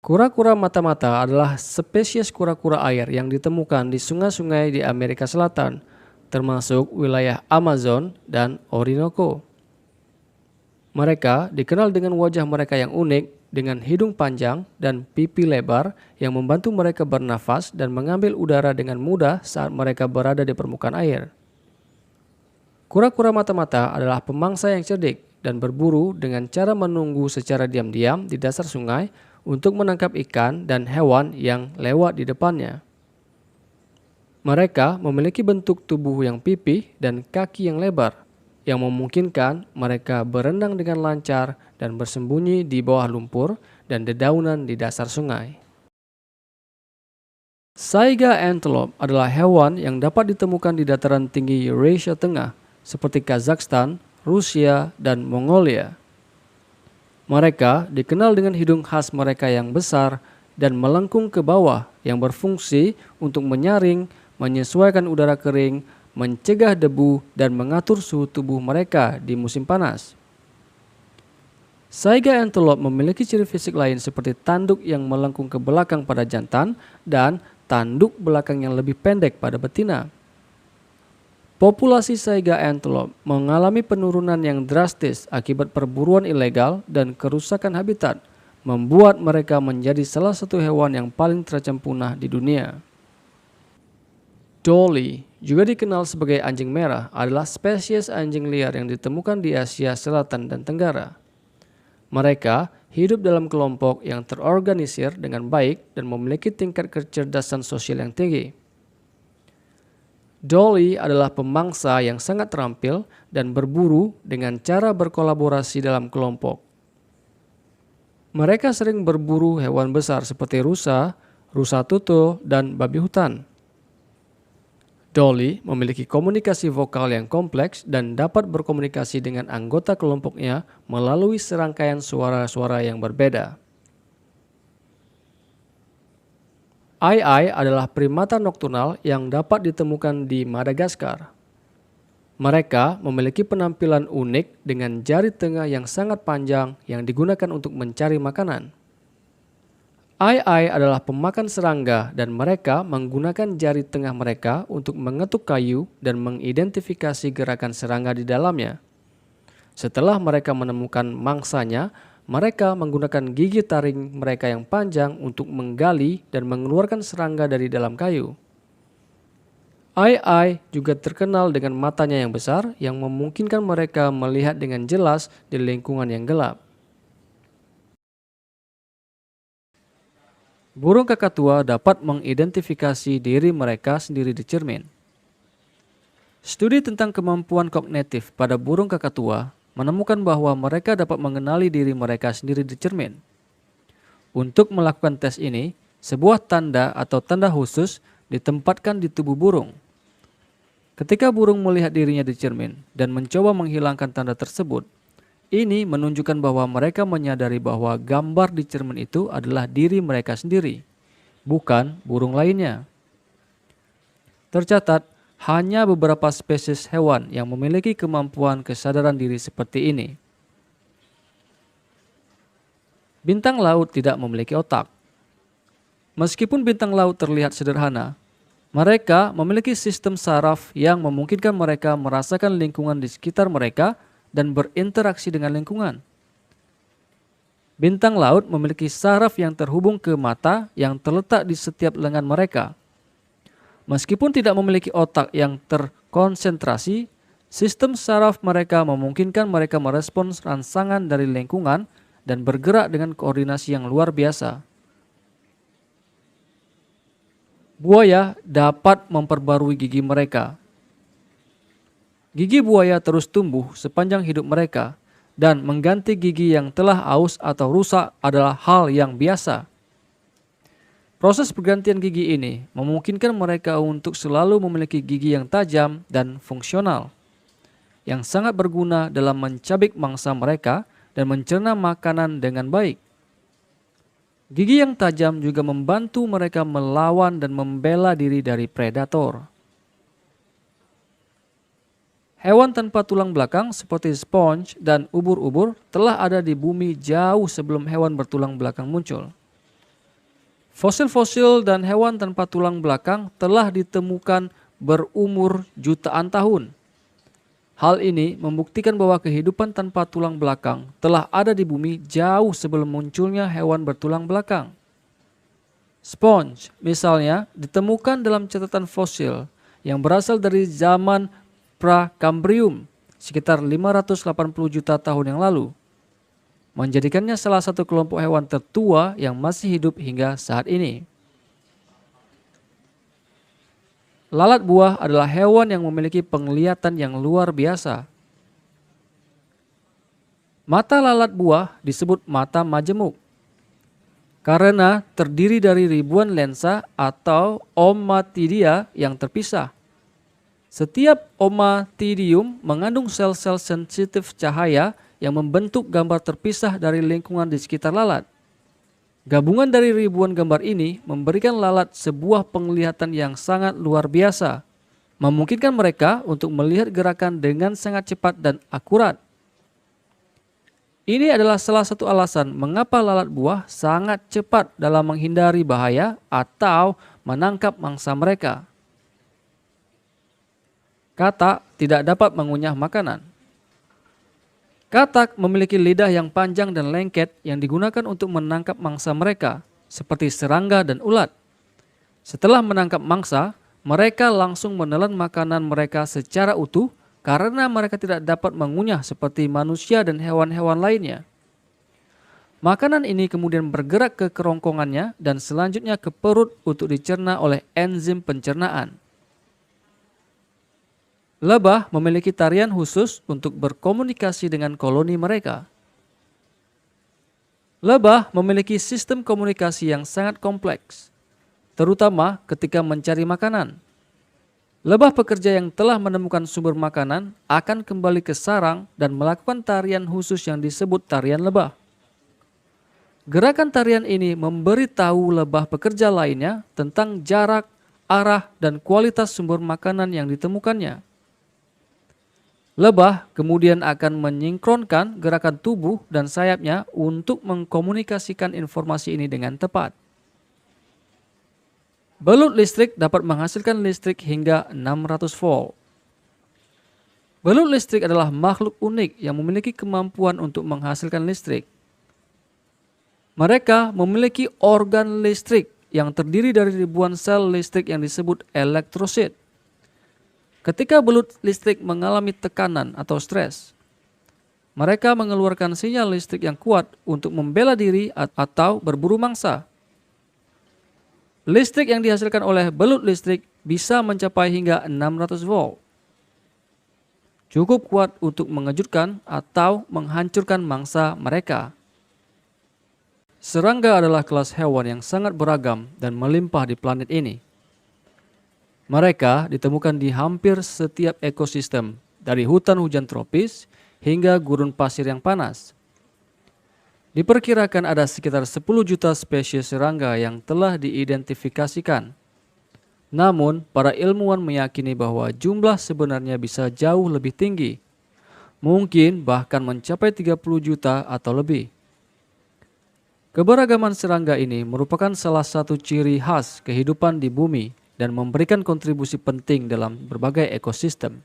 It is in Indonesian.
Kura-kura mata-mata adalah spesies kura-kura air yang ditemukan di sungai-sungai di Amerika Selatan, termasuk wilayah Amazon dan Orinoco. Mereka dikenal dengan wajah mereka yang unik, dengan hidung panjang dan pipi lebar yang membantu mereka bernafas dan mengambil udara dengan mudah saat mereka berada di permukaan air. Kura-kura mata-mata adalah pemangsa yang cerdik dan berburu dengan cara menunggu secara diam-diam di dasar sungai untuk menangkap ikan dan hewan yang lewat di depannya. Mereka memiliki bentuk tubuh yang pipih dan kaki yang lebar, yang memungkinkan mereka berenang dengan lancar dan bersembunyi di bawah lumpur dan dedaunan di dasar sungai. Saiga antelope adalah hewan yang dapat ditemukan di dataran tinggi Eurasia Tengah, seperti Kazakhstan, Rusia, dan Mongolia. Mereka dikenal dengan hidung khas mereka yang besar dan melengkung ke bawah yang berfungsi untuk menyaring, menyesuaikan udara kering, mencegah debu, dan mengatur suhu tubuh mereka di musim panas. Saiga antelope memiliki ciri fisik lain seperti tanduk yang melengkung ke belakang pada jantan dan tanduk belakang yang lebih pendek pada betina. Populasi saiga antelope mengalami penurunan yang drastis akibat perburuan ilegal dan kerusakan habitat, membuat mereka menjadi salah satu hewan yang paling terancam punah di dunia. Dolly, juga dikenal sebagai anjing merah, adalah spesies anjing liar yang ditemukan di Asia Selatan dan Tenggara. Mereka hidup dalam kelompok yang terorganisir dengan baik dan memiliki tingkat kecerdasan sosial yang tinggi. Dolly adalah pemangsa yang sangat terampil dan berburu dengan cara berkolaborasi dalam kelompok. Mereka sering berburu hewan besar seperti rusa, rusa tutul, dan babi hutan. Dolly memiliki komunikasi vokal yang kompleks dan dapat berkomunikasi dengan anggota kelompoknya melalui serangkaian suara-suara yang berbeda. Ai-ai adalah primata nokturnal yang dapat ditemukan di Madagaskar. Mereka memiliki penampilan unik dengan jari tengah yang sangat panjang yang digunakan untuk mencari makanan. Ai-ai adalah pemakan serangga dan mereka menggunakan jari tengah mereka untuk mengetuk kayu dan mengidentifikasi gerakan serangga di dalamnya. Setelah mereka menemukan mangsanya, mereka menggunakan gigi taring mereka yang panjang untuk menggali dan mengeluarkan serangga dari dalam kayu. Ai-ai juga terkenal dengan matanya yang besar yang memungkinkan mereka melihat dengan jelas di lingkungan yang gelap. Burung kakatua dapat mengidentifikasi diri mereka sendiri di cermin. Studi tentang kemampuan kognitif pada burung kakatua menemukan bahwa mereka dapat mengenali diri mereka sendiri di cermin. Untuk melakukan tes ini, sebuah tanda atau tanda khusus ditempatkan di tubuh burung. Ketika burung melihat dirinya di cermin dan mencoba menghilangkan tanda tersebut, ini menunjukkan bahwa mereka menyadari bahwa gambar di cermin itu adalah diri mereka sendiri, bukan burung lainnya. Tercatat, hanya beberapa spesies hewan yang memiliki kemampuan kesadaran diri seperti ini. Bintang laut tidak memiliki otak. Meskipun bintang laut terlihat sederhana, mereka memiliki sistem saraf yang memungkinkan mereka merasakan lingkungan di sekitar mereka dan berinteraksi dengan lingkungan. Bintang laut memiliki saraf yang terhubung ke mata yang terletak di setiap lengan mereka. Meskipun tidak memiliki otak yang terkonsentrasi, sistem saraf mereka memungkinkan mereka merespons rangsangan dari lingkungan dan bergerak dengan koordinasi yang luar biasa. Buaya dapat memperbarui gigi mereka. Gigi buaya terus tumbuh sepanjang hidup mereka, dan mengganti gigi yang telah aus atau rusak adalah hal yang biasa. Proses pergantian gigi ini memungkinkan mereka untuk selalu memiliki gigi yang tajam dan fungsional, yang sangat berguna dalam mencabik mangsa mereka dan mencerna makanan dengan baik. Gigi yang tajam juga membantu mereka melawan dan membela diri dari predator. Hewan tanpa tulang belakang seperti sponge dan ubur-ubur telah ada di bumi jauh sebelum hewan bertulang belakang muncul. Fosil-fosil dan hewan tanpa tulang belakang telah ditemukan berumur jutaan tahun. Hal ini membuktikan bahwa kehidupan tanpa tulang belakang telah ada di bumi jauh sebelum munculnya hewan bertulang belakang. Sponge, misalnya, ditemukan dalam catatan fosil yang berasal dari zaman Prakambrium, sekitar 580 juta tahun yang lalu, menjadikannya salah satu kelompok hewan tertua yang masih hidup hingga saat ini. Lalat buah adalah hewan yang memiliki penglihatan yang luar biasa. Mata lalat buah disebut mata majemuk karena terdiri dari ribuan lensa atau omatidia yang terpisah. Setiap omatidium mengandung sel-sel sensitif cahaya yang membentuk gambar terpisah dari lingkungan di sekitar lalat. Gabungan dari ribuan gambar ini memberikan lalat sebuah penglihatan yang sangat luar biasa, memungkinkan mereka untuk melihat gerakan dengan sangat cepat dan akurat. Ini adalah salah satu alasan mengapa lalat buah sangat cepat dalam menghindari bahaya atau menangkap mangsa mereka. Katak tidak dapat mengunyah makanan. Katak memiliki lidah yang panjang dan lengket yang digunakan untuk menangkap mangsa mereka, seperti serangga dan ulat. Setelah menangkap mangsa, mereka langsung menelan makanan mereka secara utuh karena mereka tidak dapat mengunyah seperti manusia dan hewan-hewan lainnya. Makanan ini kemudian bergerak ke kerongkongannya dan selanjutnya ke perut untuk dicerna oleh enzim pencernaan. Lebah memiliki tarian khusus untuk berkomunikasi dengan koloni mereka. Lebah memiliki sistem komunikasi yang sangat kompleks, terutama ketika mencari makanan. Lebah pekerja yang telah menemukan sumber makanan akan kembali ke sarang dan melakukan tarian khusus yang disebut tarian lebah. Gerakan tarian ini memberitahu lebah pekerja lainnya tentang jarak, arah, dan kualitas sumber makanan yang ditemukannya. Lebah kemudian akan menyinkronkan gerakan tubuh dan sayapnya untuk mengkomunikasikan informasi ini dengan tepat. Belut listrik dapat menghasilkan listrik hingga 600 volt. Belut listrik adalah makhluk unik yang memiliki kemampuan untuk menghasilkan listrik. Mereka memiliki organ listrik yang terdiri dari ribuan sel listrik yang disebut elektrosit. Ketika belut listrik mengalami tekanan atau stres, mereka mengeluarkan sinyal listrik yang kuat untuk membela diri atau berburu mangsa. Listrik yang dihasilkan oleh belut listrik bisa mencapai hingga 600 volt. Cukup kuat untuk mengejutkan atau menghancurkan mangsa mereka. Serangga adalah kelas hewan yang sangat beragam dan melimpah di planet ini. Mereka ditemukan di hampir setiap ekosistem, dari hutan hujan tropis hingga gurun pasir yang panas. Diperkirakan ada sekitar 10 juta spesies serangga yang telah diidentifikasikan. Namun, para ilmuwan meyakini bahwa jumlah sebenarnya bisa jauh lebih tinggi, mungkin bahkan mencapai 30 juta atau lebih. Keberagaman serangga ini merupakan salah satu ciri khas kehidupan di bumi dan memberikan kontribusi penting dalam berbagai ekosistem.